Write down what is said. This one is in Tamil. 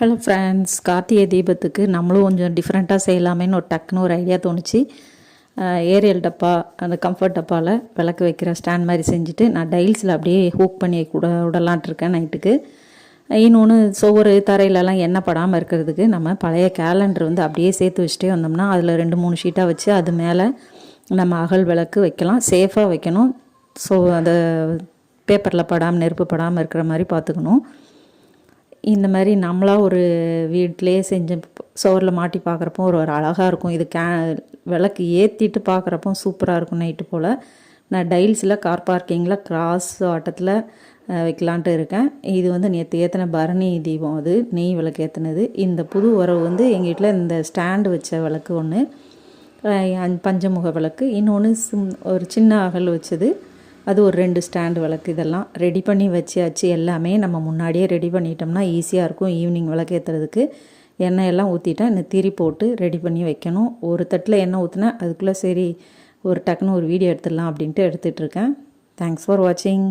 ஹலோ ஃப்ரெண்ட்ஸ், கார்த்திகை தீபத்துக்கு நம்மளும் கொஞ்சம் டிஃப்ரெண்ட்டாக செய்யலாமேன்னு டக்குன்னு ஒரு ஐடியா தோணுச்சு. ஏரியல் டப்பா, அந்த கம்ஃபர்ட் டப்பாவில் விளக்கு வைக்கிற ஸ்டாண்ட் மாதிரி செஞ்சுட்டு நான் டைல்ஸில் அப்படியே ஹூக் பண்ணி விடலான்ட்ருக்கேன் நைட்டுக்கு. இன்னொன்று, சுவரு தரையிலலாம் எண்ணெய் படாமல் இருக்கிறதுக்கு நம்ம பழைய கேலண்டர் அப்படியே சேர்த்து வச்சுட்டே வந்தோம்னா அதில் 2-3 ஷீட்டாக வச்சு அது மேலே நம்ம அகல் விளக்கு வைக்கலாம். சேஃபாக வைக்கணும். ஸோ அந்த பேப்பரில் படாமல் நெருப்பு படாமல் இருக்கிற மாதிரி பார்த்துக்கணும். இந்த மாதிரி நம்மளாக ஒரு வீட்டிலே செஞ்சு சுவரில் மாட்டி பார்க்குறப்போ ஒரு அழகாக இருக்கும். இது விளக்கு ஏற்றிட்டு பார்க்குறப்போ சூப்பராக இருக்கும். நைட்டு போல் நான் டைல்ஸில் கார் பார்க்கிங்கில் கிராஸ் ஆட்டத்தில் வைக்கலான்ட்டு இருக்கேன். இது நேற்று ஏற்றின பரணி தீபம், அது நெய் விளக்கு ஏற்றினது. இந்த புது உறவு எங்கள் வீட்டில் இந்த ஸ்டாண்டு வச்ச விளக்கு ஒன்று, பஞ்சமுக விளக்கு. இன்னொன்று ஒரு சின்ன அகல் வச்சது, அது ஒரு 2 ஸ்டாண்டு விளக்கு. இதெல்லாம் ரெடி பண்ணி வச்சாச்சு. எல்லாமே நம்ம முன்னாடியே ரெடி பண்ணிட்டோம்னா ஈஸியாக இருக்கும். ஈவினிங் விளக்கு ஏற்றுறதுக்கு எண்ணெய் எல்லாம் ஊற்றிட்டேன். இந்த திரி போட்டு ரெடி பண்ணி வைக்கணும். ஒரு தட்டில் எண்ணெய் ஊற்றினேன். அதுக்குள்ளே சரி ஒரு டக்குன்னு ஒரு வீடியோ எடுத்துடலாம் அப்படின்ட்டு எடுத்துகிட்ருக்கேன். தேங்க்ஸ் ஃபார் வாட்சிங்.